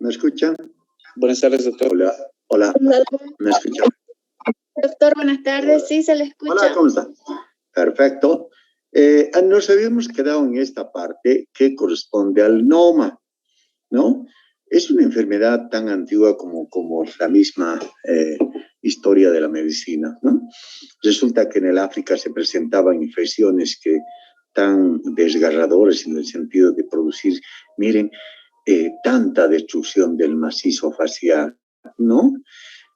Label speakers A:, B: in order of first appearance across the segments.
A: ¿Me escuchan?
B: Buenas tardes, doctor.
A: Hola, ¿me escuchan?
C: Doctor, buenas tardes, sí, se le escucha.
A: Hola, ¿cómo está? Perfecto. Nos habíamos quedado en esta parte que corresponde al NOMA, ¿no? Es una enfermedad tan antigua como la misma historia de la medicina, ¿no? Resulta que en el África se presentaban infecciones que tan desgarradoras en el sentido de producir, miren, tanta destrucción del macizo facial, ¿no?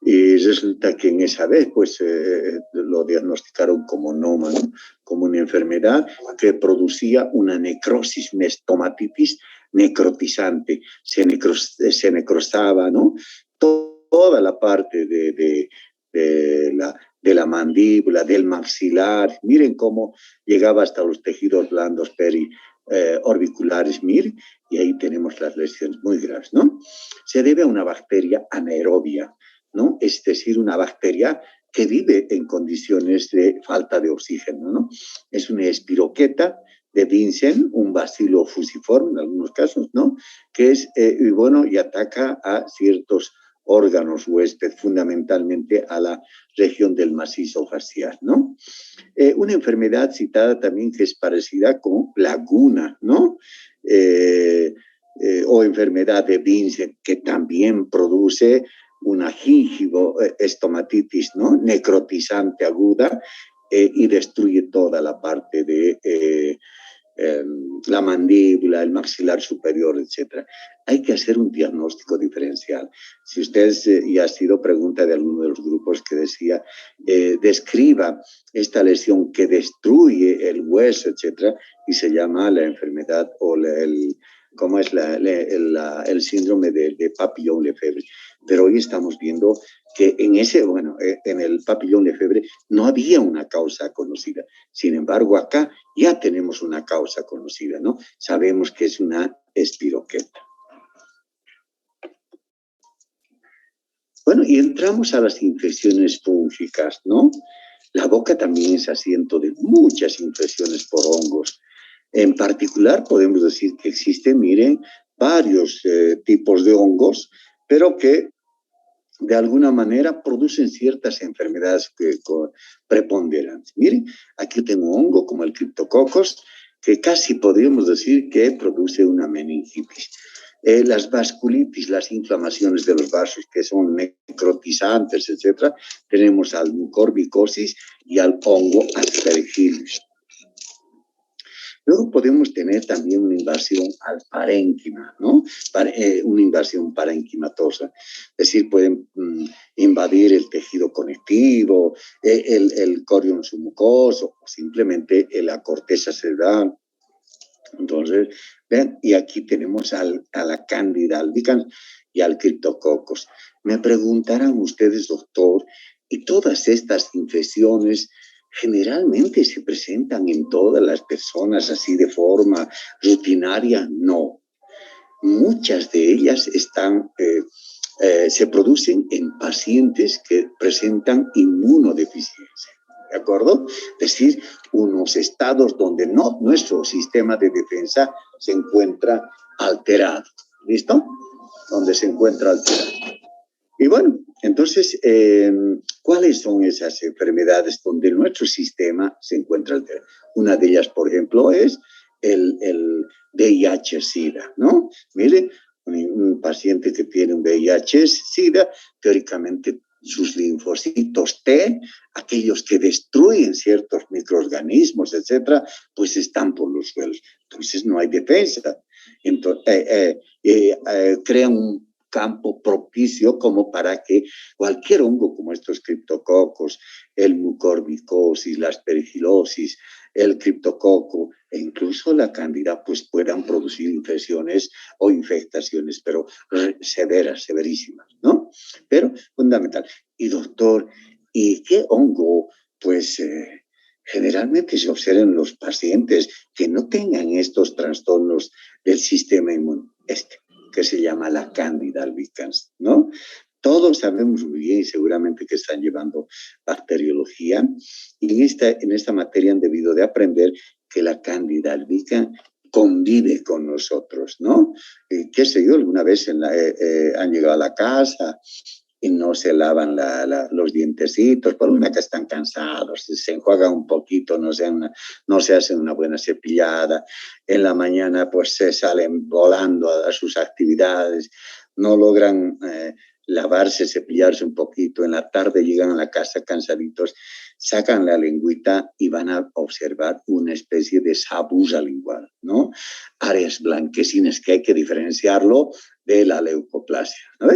A: Y resulta que en esa vez, pues, lo diagnosticaron como NOMA, ¿no? Como una enfermedad que producía una necrosis, una estomatitis necrotizante. Se necrosaba, ¿no? Toda la parte de la mandíbula, del maxilar. Miren cómo llegaba hasta los tejidos blandos orbiculares, miren, y ahí tenemos las lesiones muy graves, ¿no? Se debe a una bacteria anaerobia, ¿no? Es decir, una bacteria que vive en condiciones de falta de oxígeno, ¿no? Es una espiroqueta de Vincent, un bacilo fusiforme en algunos casos, ¿no? Que es, y ataca a ciertos órganos huésped, fundamentalmente a la región del macizo facial, ¿no? Una enfermedad citada también que es parecida con laguna, ¿no? O enfermedad de Vincent, que también produce una gingivo-estomatitis, ¿no? Necrotizante aguda y destruye toda la parte de la mandíbula, el maxilar superior, etc. Hay que hacer un diagnóstico diferencial. Si ustedes, y ha sido pregunta de alguno de los grupos que decía, describa esta lesión que destruye el hueso, etc., y se llama la enfermedad o ¿cómo es el síndrome de Papillon-Lefebvre? Pero hoy estamos viendo que en el Papillon-Lefebvre no había una causa conocida. Sin embargo, acá ya tenemos una causa conocida, ¿no? Sabemos que es una espiroqueta. Bueno, y entramos a las infecciones fúngicas, ¿no? La boca también es asiento de muchas infecciones por hongos. En particular, podemos decir que existen, miren, varios tipos de hongos, pero que de alguna manera producen ciertas enfermedades preponderantes. Miren, aquí tengo un hongo como el Cryptococcus, que casi podríamos decir que produce una meningitis. Las vasculitis, las inflamaciones de los vasos que son necrotizantes, etc. Tenemos al mucormicosis y al hongo Aspergillus. Luego podemos tener también una invasión al parénquima, ¿no? Una invasión parenquimatosa. Es decir, pueden invadir el tejido conectivo, el corium submucoso, o simplemente la corteza cerebral. Entonces, vean, y aquí tenemos a la Candida albicans y al Cryptococcus. Me preguntarán ustedes, doctor, ¿y todas estas infecciones generalmente se presentan en todas las personas así de forma rutinaria? No. Muchas de ellas se producen en pacientes que presentan inmunodeficiencia, ¿de acuerdo? Es decir, unos estados donde nuestro sistema de defensa se encuentra alterado, ¿listo? Donde se encuentra alterado. Y bueno, entonces, ¿cuáles son esas enfermedades donde nuestro sistema se encuentra alterado? Una de ellas, por ejemplo, es el VIH-Sida, ¿no? Miren, un paciente que tiene un VIH-Sida, teóricamente sus linfocitos T, aquellos que destruyen ciertos microorganismos, etcétera, pues están por los suelos. Entonces no hay defensa. Entonces, crean un campo propicio como para que cualquier hongo como estos criptococos, el mucormicosis, la aspergilosis, el criptococo e incluso la cándida, pues puedan producir infecciones o infectaciones, pero severas, severísimas, ¿no? Pero fundamental. Y doctor, ¿y qué hongo? Pues generalmente se observa en los pacientes que no tengan estos trastornos del sistema inmune, que se llama la Candida albicans, ¿no? Todos sabemos muy bien, seguramente que están llevando bacteriología, y en esta materia han debido de aprender que la Candida albicans convive con nosotros, ¿no? Qué sé yo, alguna vez han llegado a la casa y no se lavan los dientecitos, por una que están cansados, se enjuagan un poquito, no se hacen una buena cepillada, en la mañana pues se salen volando a sus actividades, no logran lavarse, cepillarse un poquito, en la tarde llegan a la casa cansaditos, sacan la lengüita y van a observar una especie de sabusa lingual, ¿no? Áreas blanquecinas que hay que diferenciarlo de la leucoplasia, ¿no?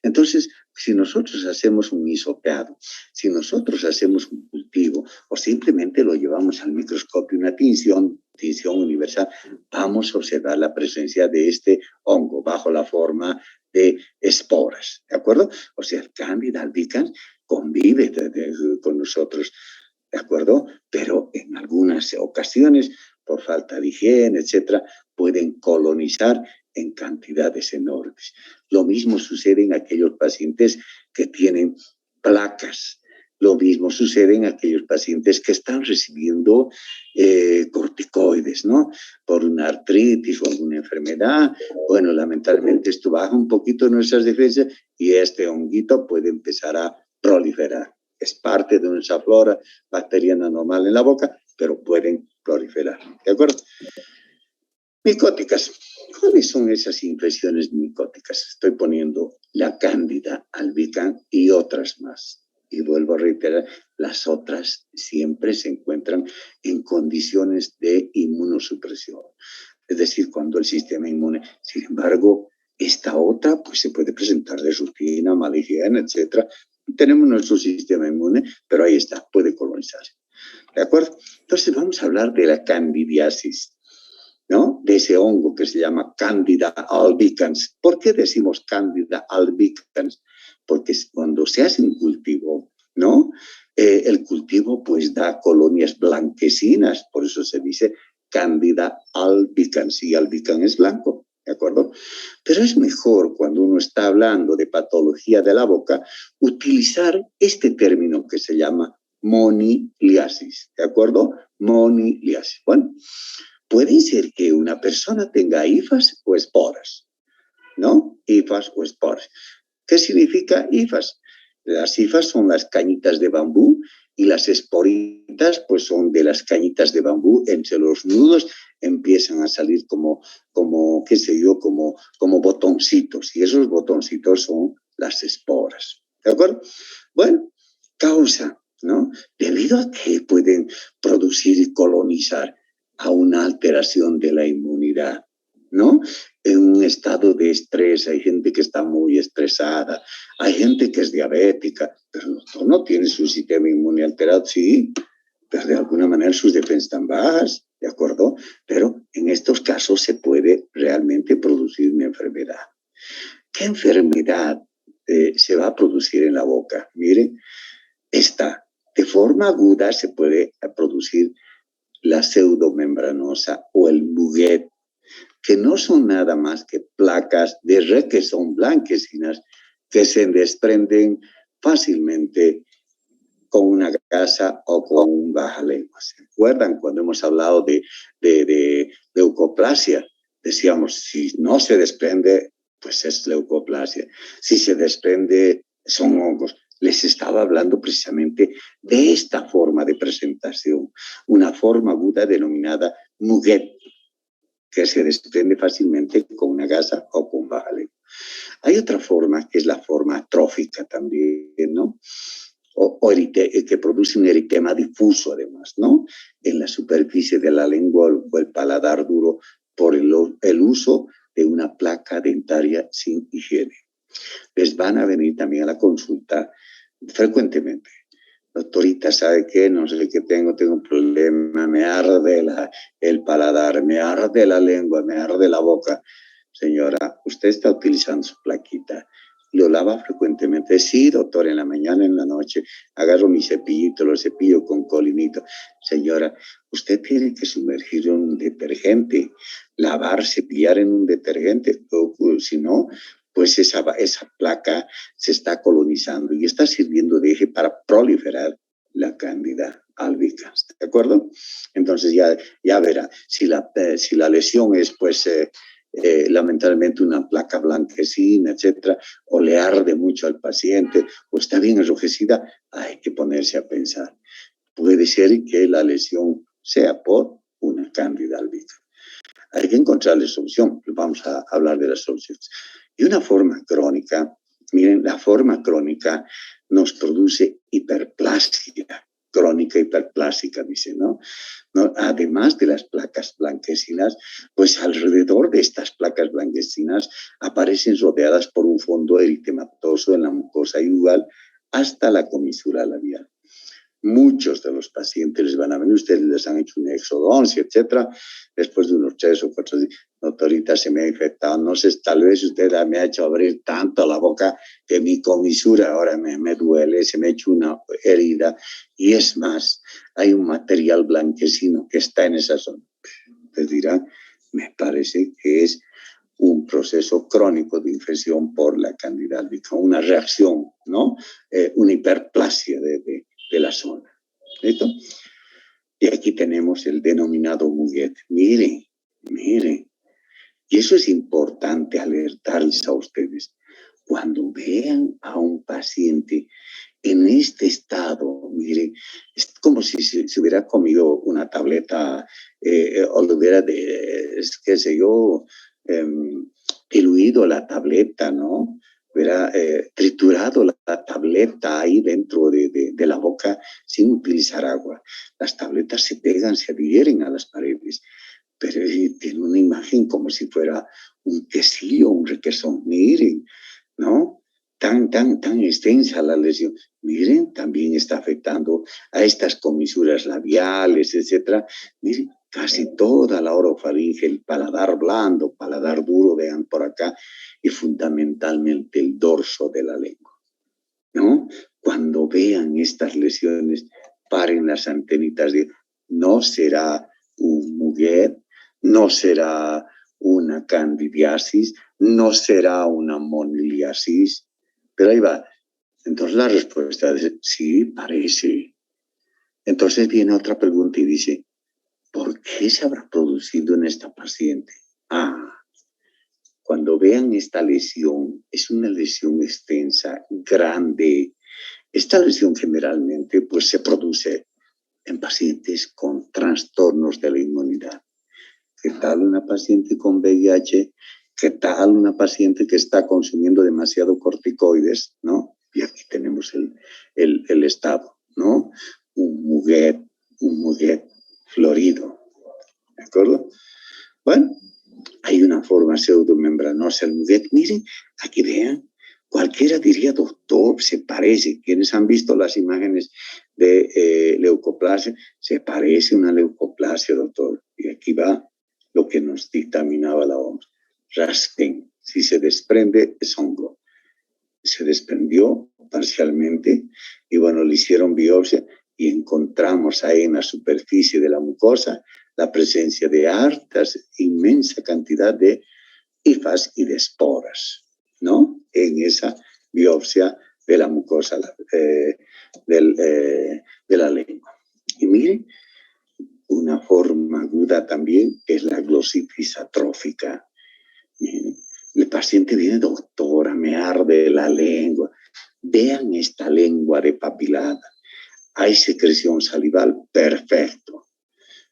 A: Entonces, si nosotros hacemos un hisopeado, si nosotros hacemos un cultivo o simplemente lo llevamos al microscopio, una tinción universal, vamos a observar la presencia de este hongo bajo la forma de esporas, ¿de acuerdo? O sea, el Candida albicans convive con nosotros, ¿de acuerdo? Pero en algunas ocasiones, por falta de higiene, etcétera, pueden colonizar en cantidades enormes. Lo mismo sucede en aquellos pacientes que tienen placas. Lo mismo sucede en aquellos pacientes que están recibiendo corticoides, ¿no? Por una artritis o alguna enfermedad. Bueno, lamentablemente esto baja un poquito nuestras defensas y este honguito puede empezar a proliferar. Es parte de nuestra flora bacteriana normal en la boca, pero pueden proliferar. ¿De acuerdo? Micóticas. ¿Cuáles son esas infecciones micóticas? Estoy poniendo la Cándida albicans y otras más. Y vuelvo a reiterar, las otras siempre se encuentran en condiciones de inmunosupresión. Es decir, cuando el sistema inmune, sin embargo, esta otra pues se puede presentar de rutina, mala higiene, etc. Tenemos nuestro sistema inmune, pero ahí está, puede colonizar. ¿De acuerdo? Entonces vamos a hablar de la candidiasis, ¿no? De ese hongo que se llama Candida albicans. ¿Por qué decimos Candida albicans? Porque cuando se hace un cultivo, ¿no? El cultivo pues da colonias blanquecinas, por eso se dice Candida albicans, y albicans es blanco, ¿de acuerdo? Pero es mejor cuando uno está hablando de patología de la boca utilizar este término que se llama moniliasis, ¿de acuerdo? Moniliasis. Bueno, puede ser que una persona tenga hifas o esporas, ¿no? Hifas o esporas. ¿Qué significa hifas? Las hifas son las cañitas de bambú y las esporitas pues son de las cañitas de bambú. Entre los nudos empiezan a salir como qué sé yo, como botoncitos, y esos botoncitos son las esporas, ¿de acuerdo? Bueno, causa, ¿no? Debido a que pueden producir y colonizar a una alteración de la inmunidad, ¿no? En un estado de estrés, hay gente que está muy estresada, hay gente que es diabética, pero no tiene su sistema inmune alterado, sí, pero de alguna manera sus defensas están bajas, ¿de acuerdo? Pero en estos casos se puede realmente producir una enfermedad. ¿Qué enfermedad se va a producir en la boca? Miren, esta, de forma aguda se puede producir la pseudomembranosa o el buguet, que no son nada más que placas de requesón blanquecinas que se desprenden fácilmente con una gasa o con un baja lengua. ¿Se acuerdan cuando hemos hablado de leucoplasia? Decíamos, si no se desprende, pues es leucoplasia. Si se desprende, son hongos. Les estaba hablando precisamente de esta forma de presentación, una forma aguda denominada muguet, que se desprende fácilmente con una gasa o con baja lengua. Hay otra forma, que es la forma atrófica también, ¿no? Que produce un eritema difuso además, ¿no? En la superficie de la lengua o el paladar duro por el uso de una placa dentaria sin higiene. Les van a venir también a la consulta frecuentemente. Doctorita, ¿sabe qué? No sé qué tengo un problema, me arde el paladar, me arde la lengua, me arde la boca. Señora, usted está utilizando su plaquita, lo lava frecuentemente. Sí, doctor, en la mañana, en la noche, agarro mi cepillito, lo cepillo con colinito. Señora, usted tiene que sumergirlo en un detergente, lavar, cepillar en un detergente, o si no, pues esa placa se está colonizando y está sirviendo de eje para proliferar la cándida albicans, ¿de acuerdo? Entonces ya verá, si la lesión es pues lamentablemente una placa blanquecina, etcétera, o le arde mucho al paciente, o está bien enrojecida, hay que ponerse a pensar. Puede ser que la lesión sea por una cándida albicans. Hay que encontrarle solución. Vamos a hablar de las soluciones. Y una forma crónica, miren, la forma crónica nos produce hiperplasia, crónica hiperplásica, dice, ¿no? Además de las placas blanquecinas, pues alrededor de estas placas blanquecinas aparecen rodeadas por un fondo eritematoso en la mucosa inguinal hasta la comisura labial. Muchos de los pacientes les van a venir, ustedes les han hecho una exodoncia, etcétera, después de unos 3 o 4 días, doctorita, se me ha infectado, no sé, tal vez usted me ha hecho abrir tanto la boca que mi comisura ahora me duele, se me ha hecho una herida, y es más, hay un material blanquecino que está en esa zona. Usted dirá, me parece que es un proceso crónico de infección por la cándida albicans, una reacción, ¿no? Una hiperplasia de la zona. ¿Listo? Y aquí tenemos el denominado Muguet. Miren. Y eso es importante alertarles a ustedes. Cuando vean a un paciente en este estado, miren, es como si se hubiera comido una tableta o lo hubiera, qué sé yo, diluido la tableta, ¿no? Hubiera triturado la tableta ahí dentro de la boca sin utilizar agua. Las tabletas se pegan, se adhieren a las paredes, pero tiene una imagen como si fuera un quesillo, un requesón. Miren, ¿no? Tan extensa la lesión. Miren, también está afectando a estas comisuras labiales, etcétera. Miren, casi toda la orofaringe, el paladar blando, paladar duro, vean por acá, y fundamentalmente el dorso de la lengua, ¿no? Cuando vean estas lesiones, paren las antenitas de, no será un Muguet, no será una candidiasis, no será una moniliasis, pero ahí va. Entonces la respuesta es, sí, parece. Entonces viene otra pregunta y dice, ¿por qué se habrá producido en esta paciente? Cuando vean esta lesión, es una lesión extensa, grande. Esta lesión generalmente pues, se produce en pacientes con trastornos de la inmunidad. ¿Qué tal una paciente con VIH? ¿Qué tal una paciente que está consumiendo demasiado corticoides? ¿No? Y aquí tenemos el estado, ¿no? Un Muguet florido. ¿De acuerdo? Bueno, hay una forma pseudomembranosa del Muguet. Miren, aquí vean. Cualquiera diría, doctor, se parece. ¿Quiénes han visto las imágenes de leucoplasia? Se parece una leucoplasia, doctor. Y aquí va lo que nos dictaminaba la OMS. Rasten, si se desprende, es hongo. Se desprendió parcialmente y bueno, le hicieron biopsia y encontramos ahí en la superficie de la mucosa la presencia de hartas, inmensa cantidad de hifas y de esporas, ¿no? En esa biopsia de la mucosa de la lengua. Y miren, una forma aguda también es la glositis atrófica. Miren, el paciente viene, doctora, me arde la lengua. Vean esta lengua depapilada. ¿Hay secreción salival? Perfecto.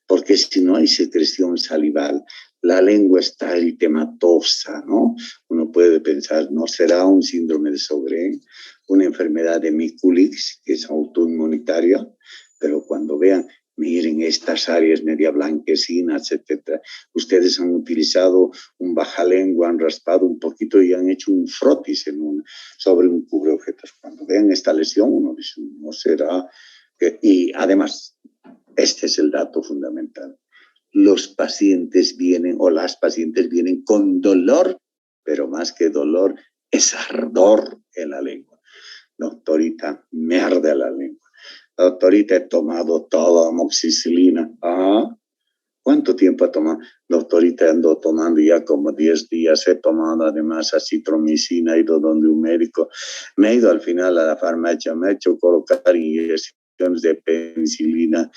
A: Porque si no hay secreción salival, la lengua está eritematosa, ¿no? Uno puede pensar, ¿no será un síndrome de Sjögren, una enfermedad de Mikulicz, que es autoinmunitaria? Pero cuando vean, miren estas áreas media blanquecinas, etcétera. Ustedes han utilizado un bajalengua, han raspado un poquito y han hecho un frotis sobre un cubreobjetos. Cuando vean esta lesión, uno dice, ¿no será? Y además, este es el dato fundamental. Los pacientes vienen o las pacientes vienen con dolor, pero más que dolor, es ardor en la lengua. Doctorita, me arde la lengua. Doctorita, he tomado toda amoxicilina. ¿Cuánto tiempo ha tomado? Doctorita, ando tomando ya como 10 días. He tomado además acitromicina, he ido donde un médico. Me he ido al final a la farmacia, me he hecho colocar y de penicilina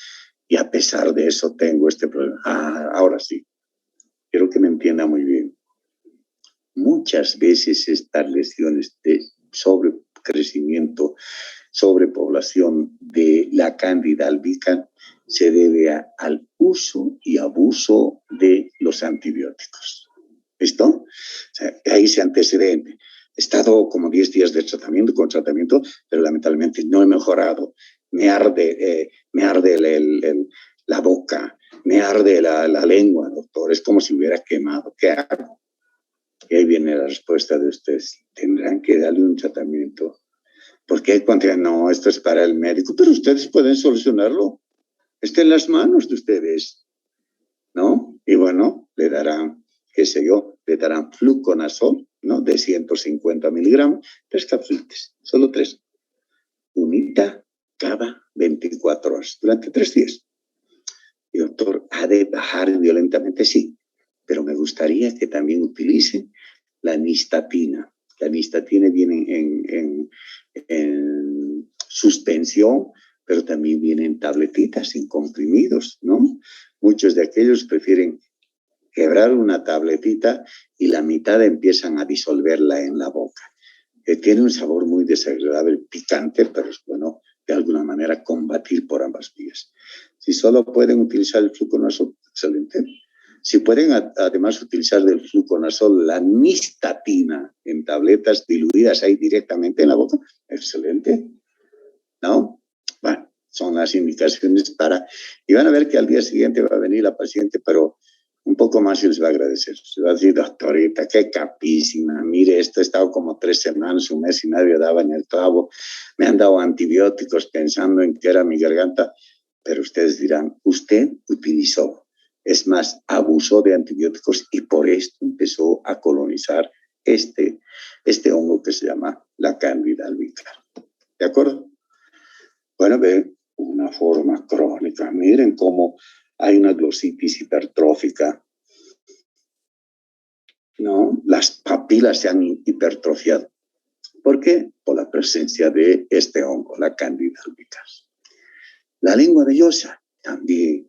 A: y a pesar de eso tengo este problema. Ahora sí, quiero que me entienda muy bien. Muchas veces estas lesiones de sobrecrecimiento, sobrepoblación de la Cándida albicans se debe al uso y abuso de los antibióticos. ¿Listo? O sea, ahí ese antecedente. He estado como 10 días de tratamiento, con tratamiento, pero lamentablemente no he mejorado. Me arde la boca, me arde la lengua, doctor. Es como si hubiera quemado. ¿Qué hago? Y ahí viene la respuesta de ustedes. Tendrán que darle un tratamiento. Porque cuando digan, no, esto es para el médico, pero ustedes pueden solucionarlo. Está en las manos de ustedes, ¿no? Y bueno, le darán, qué sé yo, le darán fluconazol, ¿no? De 150 miligramos, 3 cápsulas, solo 3. Unita cada 24 horas, durante 3 días. Y doctor, ¿ha de bajar violentamente? Sí, pero me gustaría que también utilice la nistatina. La nistatina viene en suspensión, pero también viene en tabletitas, en comprimidos, ¿no? Muchos de aquellos prefieren quebrar una tabletita y la mitad empiezan a disolverla en la boca. Tiene un sabor muy desagradable, picante, pero es bueno de alguna manera combatir por ambas vías. Si solo pueden utilizar el fluconazol, excelente. Si pueden además utilizar del fluconazol la nistatina en tabletas diluidas ahí directamente en la boca, excelente, ¿no? Bueno, son las indicaciones para... Y van a ver que al día siguiente va a venir la paciente, pero un poco más y les va a agradecer. Se va a decir, doctorita, qué capísima, mire, esto he estado como 3 semanas, un mes y nadie daba en el clavo. Me han dado antibióticos pensando en que era mi garganta, pero ustedes dirán, usted utilizó, es más, abusó de antibióticos y por esto empezó a colonizar este hongo que se llama la Cándida albicans. ¿De acuerdo? Bueno, ven, una forma crónica. Miren cómo hay una glositis hipertrófica, ¿no? Las papilas se han hipertrofiado. ¿Por qué? Por la presencia de este hongo, la Cándida albicans. La lengua vellosa también.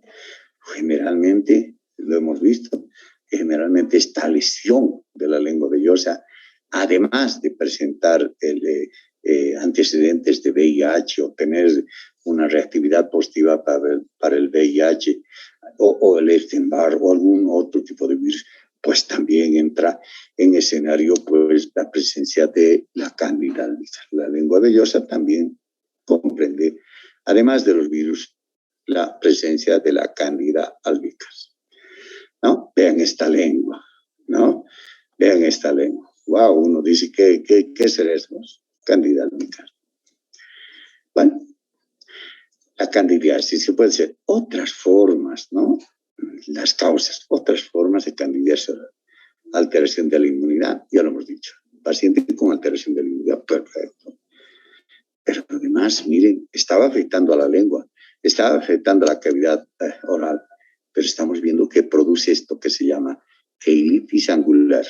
A: Generalmente, lo hemos visto, que generalmente esta lesión de la lengua vellosa, además de presentar antecedentes de VIH o tener una reactividad positiva para el VIH o el Epstein-Barr o algún otro tipo de virus, pues también entra en escenario pues la presencia de la Cándida albicans. La lengua vellosa también comprende, además de los virus, la presencia de la Cándida albicans, ¿no? Vean esta lengua, ¿no? Vean esta lengua. Wow, uno dice, ¿qué será eso? Cándida albicans. Bueno, la candidiasis se puede ser otras formas, ¿no? Las causas, otras formas de candidiasis, alteración de la inmunidad, ya lo hemos dicho. Paciente con alteración de la inmunidad, perfecto. Pero además, miren, estaba afectando a la lengua, estaba afectando a la cavidad oral, pero estamos viendo que produce esto que se llama cheilitis angular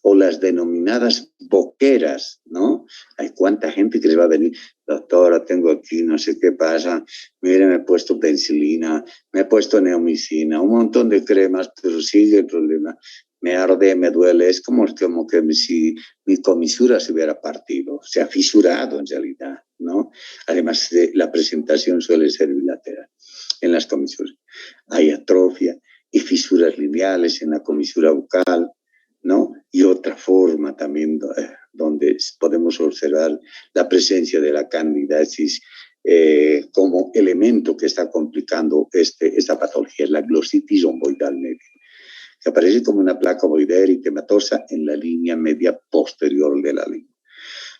A: o las denominadas boqueras, ¿no? Hay cuánta gente que les va a venir, doctora, tengo aquí no sé qué pasa, mire, me he puesto penicilina, me he puesto neomicina, un montón de cremas, pero sigue el problema. Me arde, me duele, es como que si mi comisura se hubiera partido, se ha fisurado en realidad, ¿no? Además, la presentación suele ser bilateral en las comisuras. Hay atrofia y fisuras lineales en la comisura bucal, ¿no? Y otra forma también donde podemos observar la presencia de la candidiasis como elemento que está complicando esta patología, es la glositis romboidal media, que aparece como una placa ovoidea eritematosa en la línea media posterior de la lengua.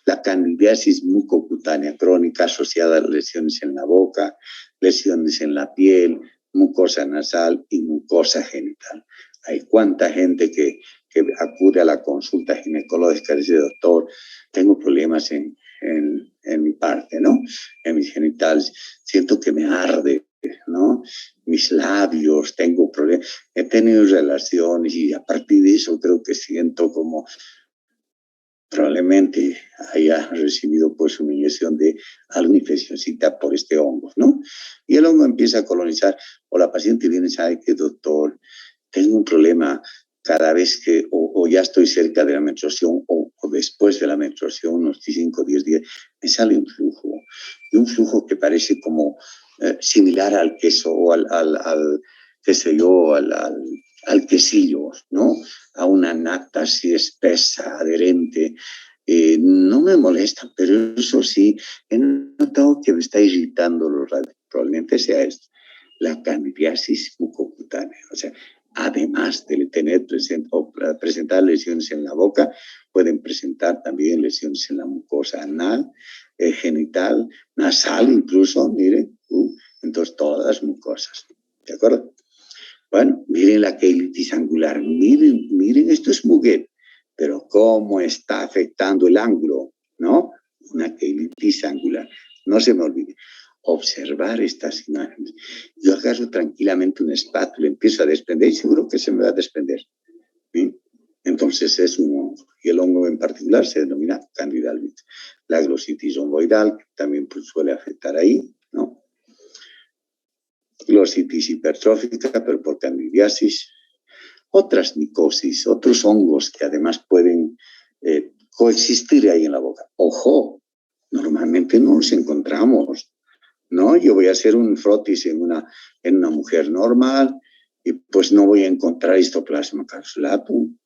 A: La candidiasis mucocutánea crónica asociada a lesiones en la boca, lesiones en la piel, mucosa nasal y mucosa genital. Hay cuánta gente que acude a la consulta ginecológica y dice, doctor, tengo problemas en mi parte, ¿no? En mis genitales, siento que me arde, ¿no? Mis labios, tengo problemas, he tenido relaciones y a partir de eso creo que siento como probablemente haya recibido pues una inyección de alguna infeccióncita por este hongo, ¿no? Y el hongo empieza a colonizar, o la paciente viene y sabe que, doctor, tengo un problema cada vez que, o ya estoy cerca de la menstruación, o después de la menstruación, unos 5 o 10 días, me sale un flujo, y un flujo que parece como similar al queso, o qué sé yo, al quesillo, ¿no? A una nata así espesa, adherente. No me molesta, pero eso sí, he notado que me está irritando los radios. Probablemente sea esto, la candidiasis mucocutánea. O sea, además de tener presentar lesiones en la boca, pueden presentar también lesiones en la mucosa anal, genital, nasal incluso, miren, entonces todas las mucosas. ¿De acuerdo? Bueno, miren la queilitis angular, miren, esto es muguet, pero cómo está afectando el ángulo, ¿no? Una queilitis angular. No se me olvide, observar estas imágenes. Yo agarro tranquilamente una espátula, empiezo a desprender y seguro que se me va a desprender. ¿Sí? Entonces es un hongo. Y el hongo en particular se denomina Candida albicans. La glositis romboidal también pues, suele afectar ahí, ¿no? Glositis hipertrófica, pero por candidiasis. Otras micosis, otros hongos que además pueden coexistir ahí en la boca. Ojo, normalmente no los encontramos, ¿no? Yo voy a hacer un frotis en una mujer normal y pues no voy a encontrar histoplasma capsulatum,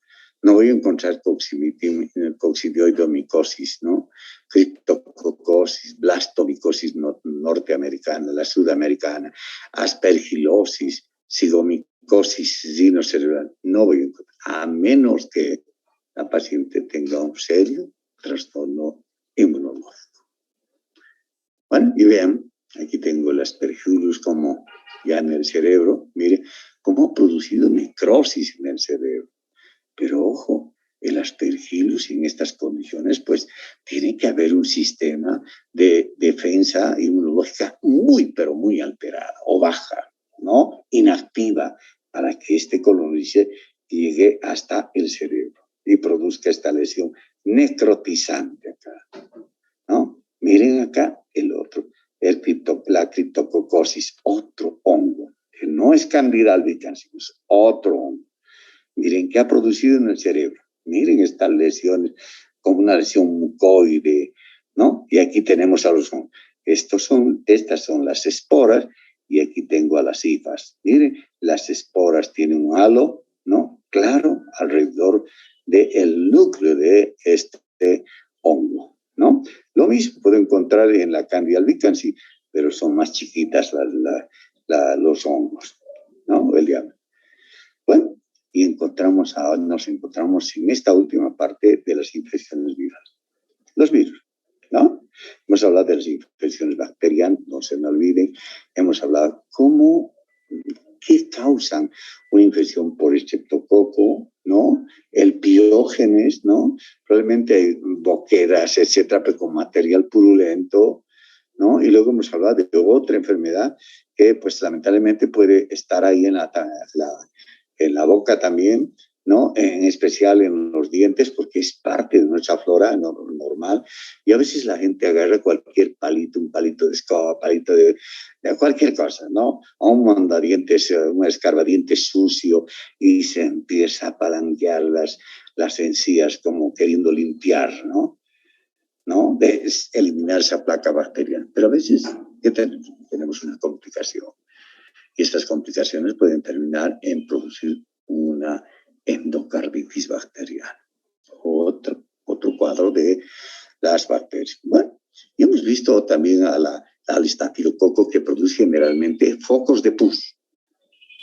A: no voy a encontrar coccidioidomicosis, ¿no? Criptococosis, blastomicosis norteamericana, la sudamericana, aspergilosis, sigomicosis sinocerebral. No voy a encontrar, a menos que la paciente tenga un serio trastorno inmunológico. Bueno, y vean, aquí tengo el aspergillus como ya en el cerebro, mire, cómo ha producido necrosis en el cerebro. Pero ojo, el aspergillus en estas condiciones, pues tiene que haber un sistema de defensa inmunológica muy, pero muy alterada o baja, ¿no? Inactiva, para que este colonice llegue hasta el cerebro y produzca esta lesión necrotizante acá, ¿no? Miren acá el otro, la criptococosis, otro hongo, que no es Candida albicans, es otro hongo. Miren qué ha producido en el cerebro. Miren estas lesiones, como una lesión mucoide, ¿no? Y aquí tenemos a los hongos. Estas son las esporas y aquí tengo a las hifas. Miren, las esporas tienen un halo, ¿no? Claro, alrededor del núcleo de este hongo, ¿no? Lo mismo puedo encontrar en la Candida albicans, pero son más chiquitas los hongos, ¿no? El diámetro. Bueno, y nos encontramos en esta última parte de las infecciones virales. Los virus, ¿no? Hemos hablado de las infecciones bacterianas, no se me olviden. Hemos hablado qué causan una infección por estreptococo, ¿no? El piógenes, ¿no? Probablemente hay boqueras, etcétera, pero con material purulento, ¿no? Y luego hemos hablado de otra enfermedad que, pues, lamentablemente puede estar ahí en la boca también, ¿no? En especial en los dientes, porque es parte de nuestra flora normal. Y a veces la gente agarra cualquier palito, un palito de escoba, palito de cualquier cosa, ¿no? O un mondadientes, un escarbadientes sucio y se empieza a palanquear las encías como queriendo limpiar, ¿no? De eliminar esa placa bacteriana. Pero a veces, ¿qué tenemos? Tenemos una complicación. Y estas complicaciones pueden terminar en producir una endocarditis bacteriana. Otro cuadro de las bacterias. Bueno, y hemos visto también al estafilococo que produce generalmente focos de pus,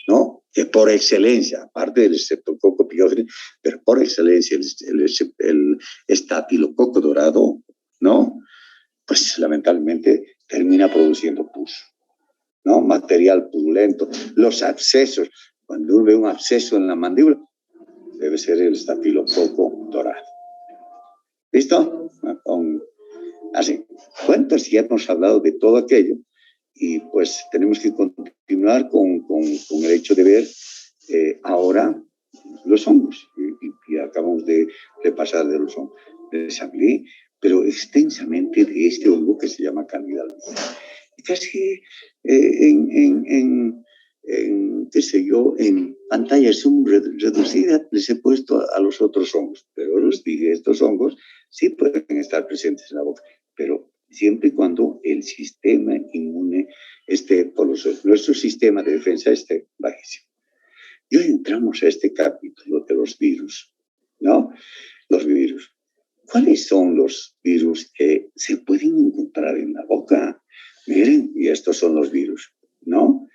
A: ¿no? Que por excelencia, aparte del estreptococo piógenes, pero por excelencia el estafilococo dorado, ¿no? Pues lamentablemente termina produciendo pus, ¿no? Material purulento, los abscesos. Cuando uno ve un absceso en la mandíbula, debe ser el estafilococo dorado. ¿Listo? Así. Bueno, entonces ya hemos hablado de todo aquello y pues tenemos que continuar con el hecho de ver ahora los hongos y acabamos de repasar de los hongos. les hablé, pero extensamente de este hongo que se llama Candida albicans. Y casi qué sé yo, en pantalla Zoom reducida les he puesto a los otros hongos, pero los dije, estos hongos sí pueden estar presentes en la boca, pero siempre y cuando el sistema inmune esté por nuestro sistema de defensa esté bajísimo. Y hoy entramos a este capítulo de los virus, ¿no? Los virus. ¿Cuáles son los virus que se pueden encontrar en la boca? Miren, y estos son los virus, ¿no?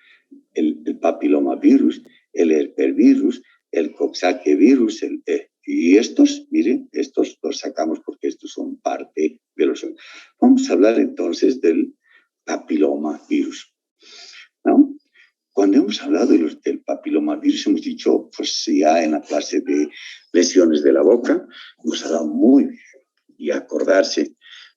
A: El papilomavirus, el herpesvirus, el coxsackie-virus, y estos, miren, estos los sacamos porque estos son parte de los... Vamos a hablar entonces del papilomavirus, ¿no? Cuando hemos hablado del papilomavirus, hemos dicho, pues ya en la clase de lesiones de la boca, hemos hablado muy bien, y acordarse,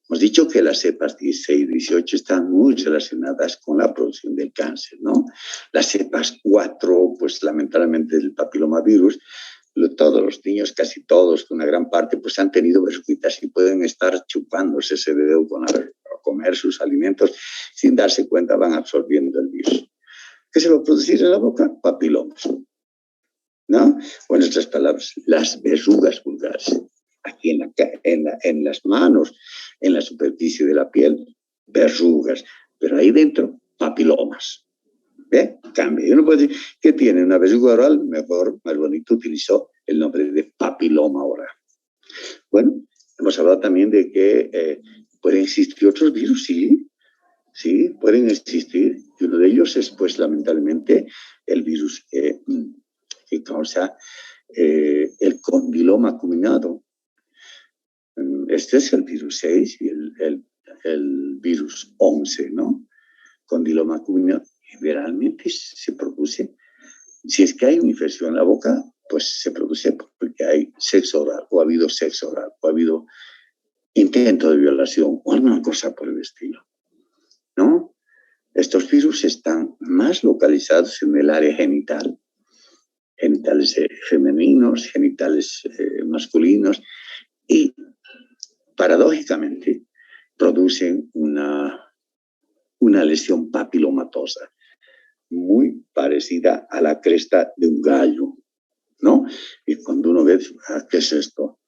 A: hemos dicho que las cepas 16 y 18 están muy relacionadas con la producción del cáncer, ¿no? Las cepas 4, pues lamentablemente del papilomavirus, todos los niños, casi todos, una gran parte, pues han tenido verruguitas y pueden estar chupándose ese dedo o comer sus alimentos sin darse cuenta, van absorbiendo el virus. ¿Qué se va a producir en la boca? Papilomas, ¿no? O en otras palabras, las verrugas vulgares. Aquí en las manos, en la superficie de la piel, verrugas, pero ahí dentro, papilomas. ¿Ve? Cambia. Uno puede decir, ¿qué tiene? Una verruga oral, mejor, más bonito, utilizó el nombre de papiloma oral. Bueno, hemos hablado también de que pueden existir otros virus, sí. Sí, pueden existir. Y uno de ellos es, pues, lamentablemente, el virus que causa el condiloma acuminado. Este es el virus 6 y el virus 11, ¿no? Condiloma acuminado. Generalmente se produce, si es que hay una infección en la boca, pues se produce porque hay sexo oral, o ha habido sexo oral, o ha habido intento de violación, o alguna cosa por el estilo, ¿no? Estos virus están más localizados en el área genital, genitales femeninos, genitales masculinos, y paradójicamente producen una lesión papilomatosa muy parecida a la cresta de un gallo, ¿no? Y cuando uno ve, ¿qué es esto?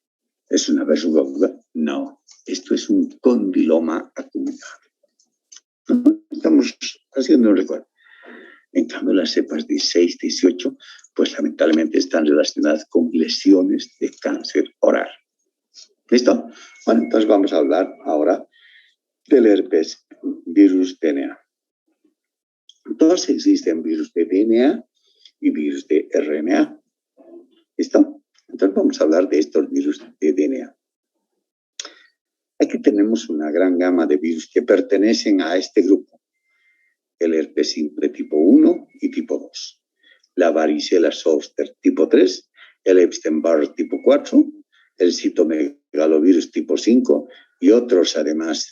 A: ¿Es una verruga vulgar? No, esto es un condiloma acuminado. Estamos haciendo un recuerdo. En cambio, las cepas 16, 18, pues lamentablemente están relacionadas con lesiones de cáncer oral. ¿Listo? Bueno, entonces vamos a hablar ahora del herpes virus DNA. Entonces existen virus de DNA y virus de RNA. ¿Listo? Entonces vamos a hablar de estos virus de DNA. Aquí tenemos una gran gama de virus que pertenecen a este grupo. El herpes simple tipo 1 y tipo 2, la varicela zoster tipo 3, el Epstein-Barr tipo 4, el citomegalovirus tipo 5 y otros además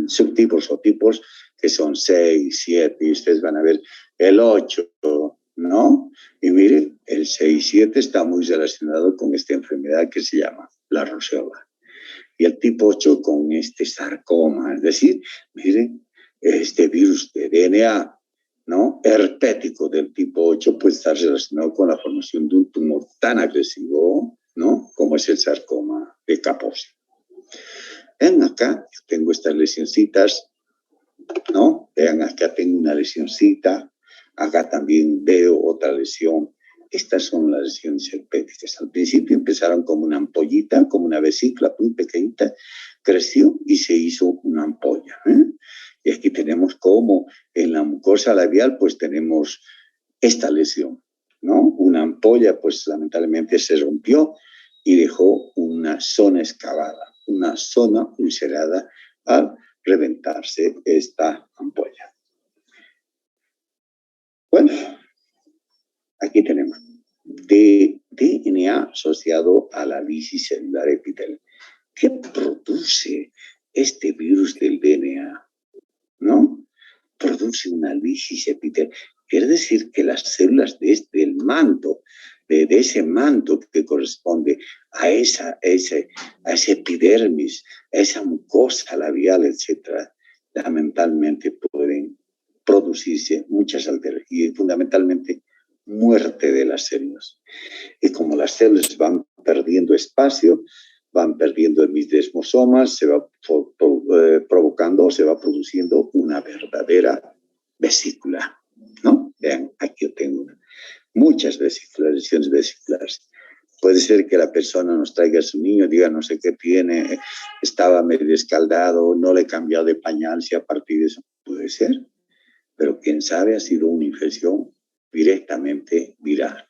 A: subtipos o tipos que son 6, 7 y ustedes van a ver el 8, ¿no? Y miren, el 6, 7 está muy relacionado con esta enfermedad que se llama la roseola. Y el tipo 8 con este sarcoma, es decir, miren, este virus de DNA, ¿no? Herpético del tipo 8 puede estar relacionado con la formación de un tumor tan agresivo, ¿no? Como es el sarcoma de Kaposi. Vean acá, tengo estas lesioncitas, ¿no? Vean acá tengo una lesioncita, acá también veo otra lesión. Estas son las lesiones herpéticas. Al principio empezaron como una ampollita, como una vesícula muy pequeñita, creció y se hizo una ampolla, ¿eh? Y aquí tenemos como en la mucosa labial, pues tenemos esta lesión, ¿no? Una ampolla, pues lamentablemente se rompió y dejó una zona excavada, una zona ulcerada al reventarse esta ampolla. Bueno, aquí tenemos DNA asociado a la lisis celular epitelial. ¿Qué produce este virus del DNA? ¿No? Produce una lisis epitelial. Quiere decir que las células del manto de ese manto que corresponde a esa epidermis, a esa mucosa labial, etcétera, lamentablemente pueden producirse muchas alteraciones y fundamentalmente muerte de las células. Y como las células van perdiendo espacio, van perdiendo mis desmosomas, se va provocando, se va produciendo una verdadera vesícula, ¿no? Vean, aquí yo tengo muchas vesículas, lesiones vesiculares. Puede ser que la persona nos traiga a su niño, diga no sé qué tiene, estaba medio escaldado, no le he cambiado de pañal, si a partir de eso puede ser, pero quién sabe, ha sido una infección directamente viral,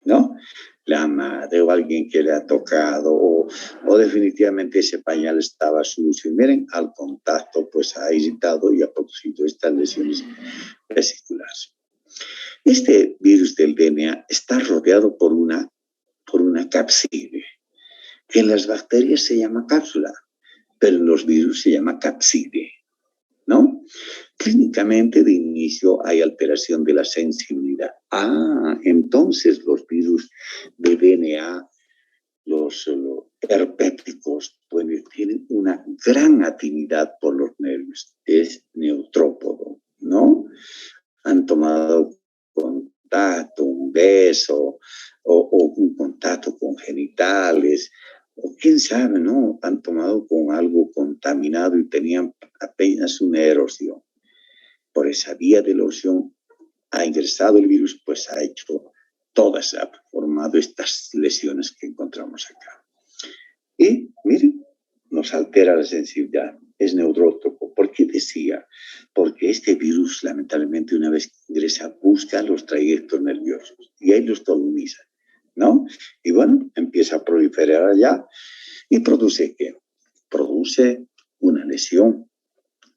A: ¿no? La madre o alguien que le ha tocado o definitivamente ese pañal estaba sucio. Y miren, al contacto pues ha irritado y ha producido estas lesiones vesiculares. Este virus del DNA está rodeado por una cápside, que en las bacterias se llama cápsula, pero en los virus se llama cápside, ¿no? Clínicamente de inicio hay alteración de la sensibilidad. Entonces los virus de DNA, los herpéticos, pues tienen una gran afinidad por los nervios. Es neutrópodo, ¿no? Han tomado contacto, un beso o un contacto con genitales, o quién sabe, ¿no? Han tomado con algo contaminado y tenían apenas una erosión. Por esa vía de erosión ha ingresado el virus, pues ha hecho todas, ha formado estas lesiones que encontramos acá. Y miren, nos altera la sensibilidad, es neutrótropo. ¿Por qué decía? Porque este virus, lamentablemente, una vez que ingresa, busca los trayectos nerviosos y ahí los coloniza, ¿no? Y bueno, empieza a proliferar allá y produce ¿qué? Produce una lesión.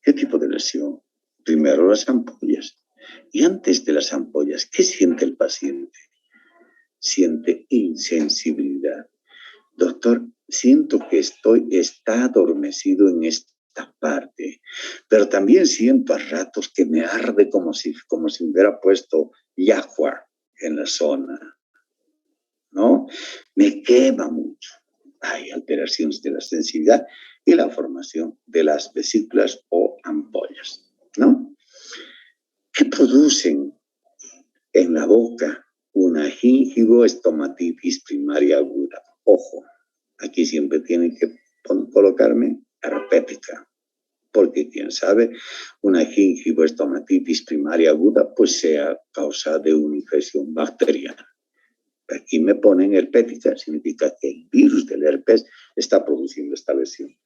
A: ¿Qué tipo de lesión? Primero las ampollas. Y antes de las ampollas, ¿qué siente el paciente? Siente insensibilidad. Doctor, siento que está adormecido en esta parte, pero también siento a ratos que me arde como si hubiera puesto yagua en la zona, ¿no? Me quema mucho. Hay alteraciones de la sensibilidad y la formación de las vesículas o ampollas, ¿no? ¿Qué producen en la boca? Una gingivoestomatitis primaria aguda. Ojo, aquí siempre tienen que colocarme herpética, porque quién sabe, una gingivoestomatitis primaria aguda pues sea causa de una infección bacteriana. Aquí me ponen herpética, significa que el virus del herpes está produciendo esta lesión.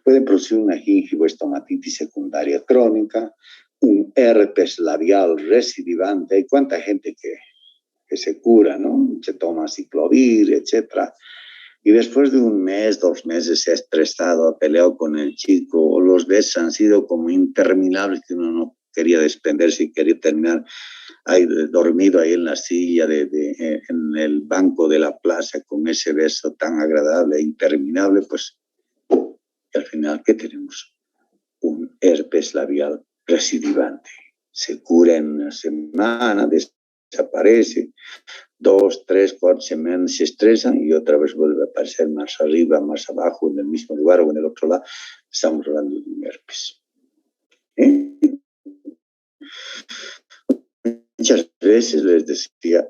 A: Puede producir una gingivoestomatitis secundaria crónica, un herpes labial recidivante. Hay cuánta gente que se cura, ¿no? Se toma ciclovir, etcétera. Y después de un mes, 2 meses, se ha estresado, ha peleado con el chico, o los besos han sido como interminables que uno no quería desprenderse y quería terminar ahí, dormido ahí en la silla, en el banco de la plaza con ese beso tan agradable e interminable, pues al final, ¿qué tenemos? Un herpes labial recidivante. Se cura en una semana, desaparece, 2, 3, 4 semanas se estresan y otra vez vuelve a aparecer más arriba, más abajo, en el mismo lugar o en el otro lado. Estamos hablando de un herpes. Muchas veces les decía,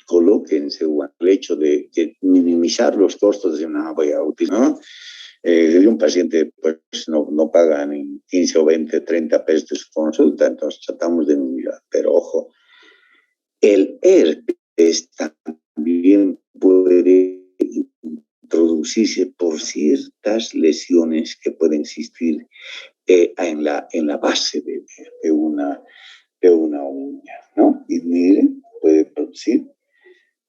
A: colóquense el hecho de minimizar los costos de una voy a utilizar, ¿no? Un paciente pues no paga ni 15 o 20, 30 pesos de su consulta, entonces tratamos de minimizar. Pero ojo, el herpes también puede introducirse por ciertas lesiones que pueden existir en la base de una uña, ¿no? Y miren, puede producir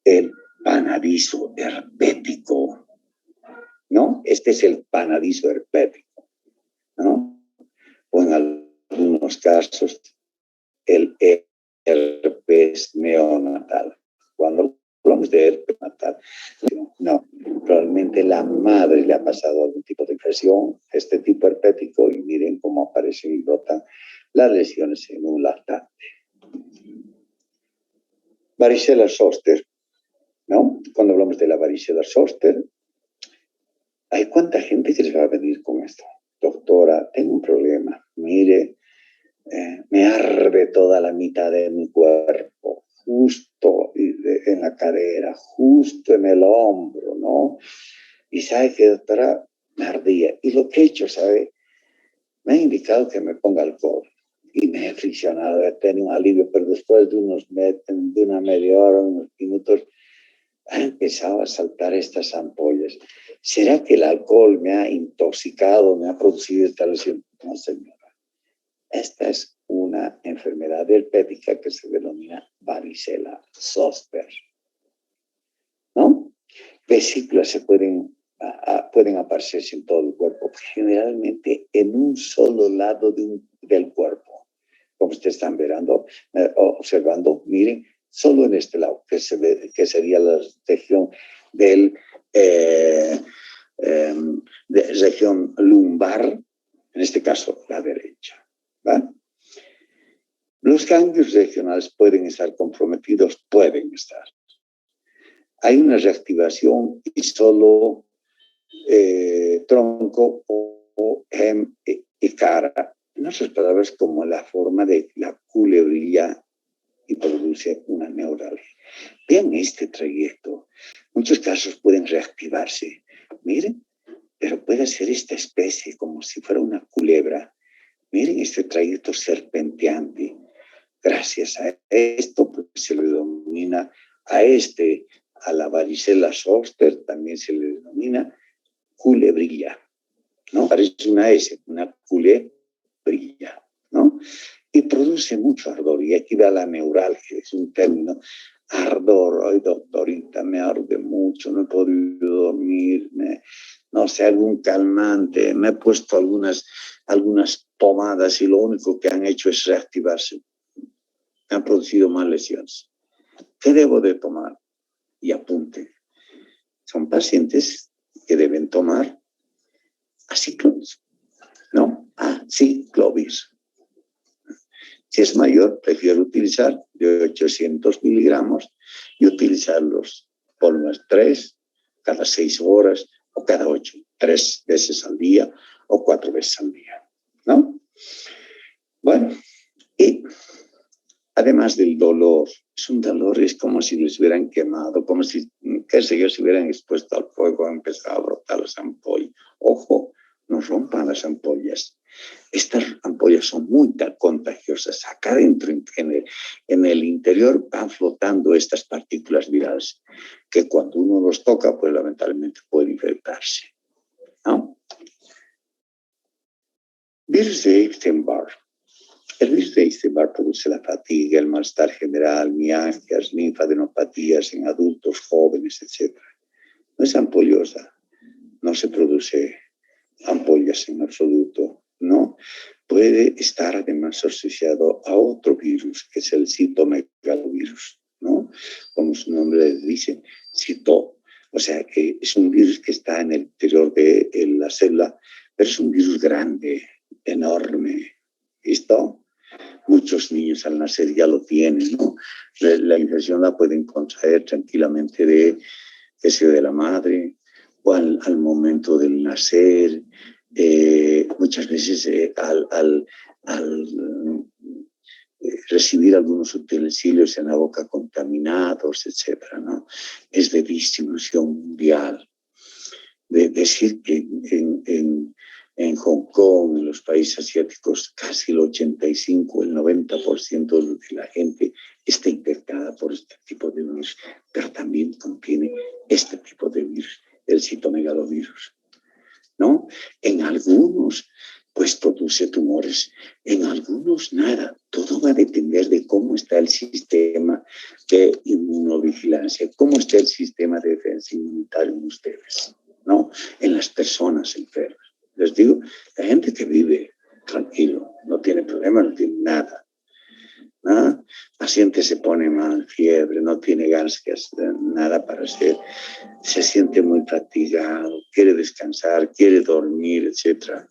A: el panadizo herpético, ¿no? Este es el panadizo herpético, ¿no? O en algunos casos, el herpes neonatal. Cuando hablamos de herpes natal, no, probablemente la madre le ha pasado algún tipo de infección, este tipo herpético, y miren cómo aparecen y brotan las lesiones en un lactante. Varicela zoster ¿no? Cuando hablamos de la varicela zoster, ¿hay cuánta gente que les va a venir con esto? Doctora, tengo un problema. Mire, me arde toda la mitad de mi cuerpo, justo en la cadera, justo en el hombro, ¿no? Y sabe que, doctora, me ardía. Y lo que he hecho, ¿sabe? Me ha indicado que me ponga alcohol. Y me he friccionado, he tenido un alivio, pero después de una media hora, unos minutos, ha empezado a saltar estas ampollas. ¿Será que el alcohol me ha intoxicado, me ha producido esta lesión? No, señora. Esta es una enfermedad herpética que se denomina varicela zoster, ¿no? Vesículas pueden aparecerse en todo el cuerpo, generalmente en un solo lado del cuerpo. Como ustedes están observando, miren, solo en este lado, que sería la región de región lumbar, en este caso la derecha. ¿Va? Los ganglios regionales pueden estar comprometidos, pueden estar. Hay una reactivación y solo tronco o hem y cara. En otras palabras, como la forma de la culebrilla y produce una neuralgia. Vean este trayecto. Muchos casos pueden reactivarse. Miren, pero puede ser esta especie como si fuera una culebra. Miren este trayecto serpenteante. Gracias a esto pues, se le denomina a la varicela zoster, también se le denomina culebrilla, ¿no? Parece una S, una culebrilla, ¿no? Y produce mucho ardor. Y aquí va la neuralgia, es un término. Ardor, ay doctorita, me arde mucho, no he podido dormir, no sé, algún calmante, me he puesto algunas pomadas y lo único que han hecho es reactivarse. Me han producido más lesiones. ¿Qué debo de tomar? Y apunte. Son pacientes que deben tomar aciclovir, ¿no? Aciclovir. Si es mayor, prefiero utilizar de 800 miligramos y utilizarlos por unas 3, cada 6 horas o cada 8, 3 veces al día o 4 veces al día, ¿no? Bueno, y además del dolor, es un dolor, es como si les hubieran quemado, como si, qué sé yo, se hubieran expuesto al fuego, han empezado a brotar las ampollas. Ojo, no rompan las ampollas. Estas ampollas son muy contagiosas. Acá dentro, en el interior, van flotando estas partículas virales que cuando uno los toca, pues lamentablemente puede infectarse, ¿no? Virus de Epstein-Barr. El virus de Epstein-Barr produce la fatiga, el malestar general, mialgias, linfadenopatías en adultos jóvenes, etc. No es ampollosa, no se produce ampollas en absoluto, ¿no? Puede estar además asociado a otro virus, que es el citomegalovirus, ¿no? Como su nombre dice, cito. O sea que es un virus que está en el interior de la célula, pero es un virus grande, enorme. ¿Listo? Muchos niños al nacer ya lo tienen, ¿no? La infección la pueden contraer tranquilamente de la madre o al momento del nacer. Muchas veces al recibir algunos utensilios en la boca contaminados, etcétera, ¿no? Es de distribución mundial. Decir que en Hong Kong, en los países asiáticos, casi el 85, el 90% de la gente está infectada por este tipo de virus, pero también contiene este tipo de virus, el citomegalovirus, ¿no? En algunos, pues produce tumores, en algunos nada. Todo va a depender de cómo está el sistema de inmunovigilancia, cómo está el sistema de defensa inmunitaria en ustedes, ¿no? En las personas enfermas. Les digo, la gente que vive tranquilo, no tiene problema, no tiene nada. ¿No? Paciente se pone mal, fiebre, no tiene ganas de hacer nada para hacer, se siente muy fatigado, quiere descansar, quiere dormir, etc.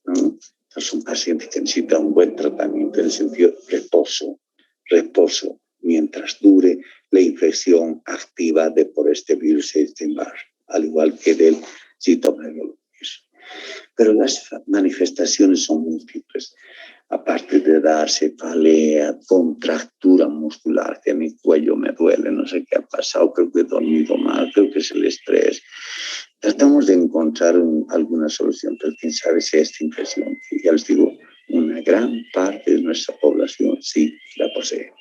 A: ¿No? Entonces un paciente que necesita un buen tratamiento en el sentido reposo, mientras dure la infección activa de por este virus Epstein-Barr, al igual que del citomegalovirus. Pero las manifestaciones son múltiples. Aparte de dar cefalea, contractura muscular, que mi cuello me duele, no sé qué ha pasado, creo que he dormido mal, creo que es el estrés. Tratamos de encontrar alguna solución, pero quién sabe si esta infección, que ya les digo, una gran parte de nuestra población sí la posee.